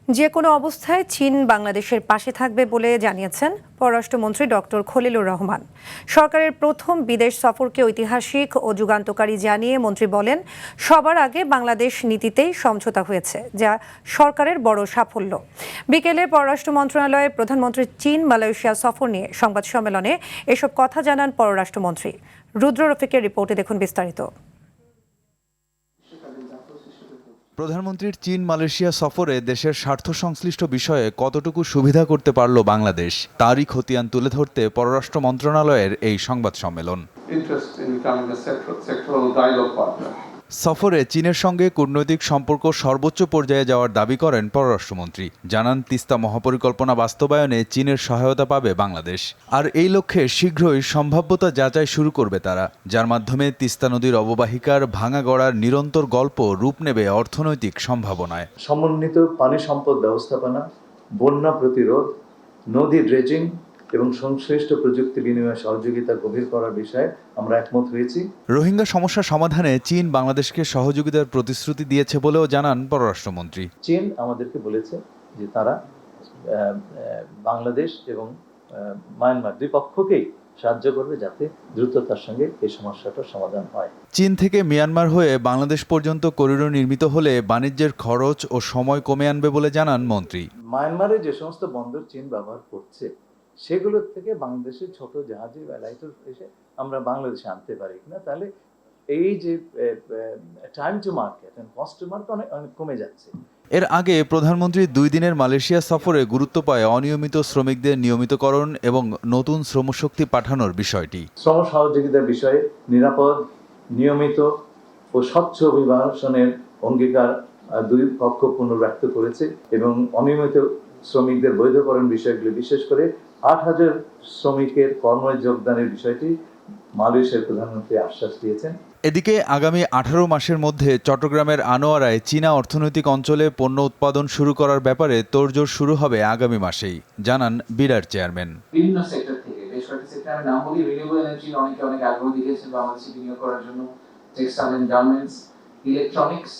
যে কোনো অবস্থায় চীন বাংলাদেশের পাশে থাকবে বলে জানিয়েছেন পররাষ্ট্রমন্ত্রী ডক্টর খলিলুর রহমান। সরকারের প্রথম বিদেশ সফরকে ঐতিহাসিক ও যুগান্তকারী জানিয়ে মন্ত্রী বলেন, সবার আগে বাংলাদেশ নীতিতেই সমঝোতা হয়েছে, যা সরকারের বড় সাফল্য। বিকেলে পররাষ্ট্র মন্ত্রণালয়ে প্রধানমন্ত্রীর চীন মালয়েশিয়া সফর নিয়ে সংবাদ সম্মেলনে এসব কথা জানান পররাষ্ট্রমন্ত্রী। রুদ্র রফিকের রিপোর্টে দেখুন বিস্তারিত। প্রধানমন্ত্রীর চীন মালয়েশিয়া সফরে দেশের স্বার্থ সংশ্লিষ্ট বিষয়ে কতটুকু সুবিধা করতে পারল বাংলাদেশ, তারই খতিয়ান তুলে ধরতে পররাষ্ট্র মন্ত্রণালয়ের এই সংবাদ সম্মেলন। সফরে চীনের সঙ্গে কূটনৈতিক সম্পর্ক সর্বোচ্চ পর্যায়ে যাওয়ার দাবি করেন পররাষ্ট্রমন্ত্রী। জানান, তিস্তা মহাপরিকল্পনা বাস্তবায়নে চীনের সহায়তা পাবে বাংলাদেশ। আর এই লক্ষ্যে শীঘ্রই সম্ভাব্যতা যাচাই শুরু করবে তারা, যার মাধ্যমে তিস্তা নদীর অববাহিকার ভাঙা গড়ার নিরন্তর গল্প রূপ নেবে অর্থনৈতিক সম্ভাবনায়। সমন্বিত পানি সম্পদ ব্যবস্থাপনা, বন্যা প্রতিরোধ, নদী ড্রেজিং এবং সংশ্লিষ্ট প্রযুক্তি বিনিময় সহযোগিতা গভীর করার বিষয়ে আমরা একমত হয়েছি। রোহিঙ্গা সমস্যা সমাধানে চীন বাংলাদেশকে সহযোগিতার প্রতিশ্রুতি দিয়েছে বলেও জানান পররাষ্ট্রমন্ত্রী। চীন আমাদেরকে বলেছে যে তারা বাংলাদেশ এবং মায়ানমার দুই পক্ষকেই সাহায্য করবে, যাতে দ্রুততার সঙ্গে এই সমস্যাটার সমাধান হয়। চীন থেকে মিয়ানমার হয়ে বাংলাদেশ পর্যন্ত করিডোর নির্মিত হলে বাণিজ্যের খরচ ও সময় কমে আনবে বলে জানান মন্ত্রী। মায়ানমারে যে সমস্ত বন্দর চীন ব্যবহার করছে, সেগুলোর থেকে বাংলাদেশের ছোট জাহাজে বা লাইটার এসে আমরা বাংলাদেশে আনতে পারি কিনা, তাহলে এই যে time to market and cost to market অনেক কমে যাচ্ছে। এর আগে প্রধানমন্ত্রী 2 দিনের মালয়েশিয়া সফরে গুরুত্ব পায় অনিয়মিত শ্রমিকদের নিয়মিতকরণ এবং নতুন শ্রমশক্তি পাঠানোর বিষয়টি। শ্রম সহযোগিতার বিষয়ে নিরাপদ, নিয়মিত ও স্বচ্ছ অভিবাসনের অঙ্গীকার দুই পক্ষ পুনর্ব্যক্ত করেছে এবং অনিয়মিত শ্রমিকদের বৈধকরণ বিষয়গুলি, বিশেষ করে 8,000 শ্রমিকের কর্মে যোগদানের বিষয়টি মালয়েশিয়ার প্রধানমন্ত্রী আশ্বাস দিয়েছেন। এদিকে আগামী 18 মাসের মধ্যে চট্টগ্রামের আনোয়ারায় চীনা অর্থনৈতিক অঞ্চলে পণ্য উৎপাদন শুরু করার ব্যাপারে তোড়জোড় শুরু হবে আগামী মাসেই, জানান বিডার চেয়ারম্যান। বিভিন্ন সেক্টর থেকে বেশ কয়েকটি সেক্টর নাম বলি, রিনিউয়েবল এনার্জি অনেক আগ্রহ দেখিয়েছে বাংলাদেশে বিনিয়োগ করার জন্য, textile and garments, electronics,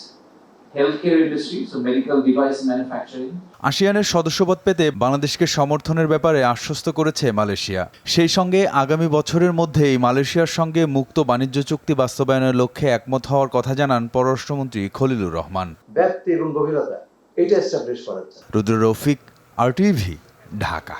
healthcare industry, so medical device manufacturing. আসিয়ানের সদস্যপদ পেতে বাংলাদেশকে সমর্থনের ব্যাপারে আশ্বস্ত করেছে মালয়েশিয়া। সেই সঙ্গে আগামী বছরের মধ্যেই মালয়েশিয়ার সঙ্গে মুক্ত বাণিজ্য চুক্তি বাস্তবায়নের লক্ষ্যে একমত হওয়ার কথা জানান পররাষ্ট্রমন্ত্রী খলিলুর রহমান। ব্যাপ্তি এবং গভীরতা এটা এস্টাবলিশ করা হচ্ছে। রুদ্র রফিক, RTV, ঢাকা।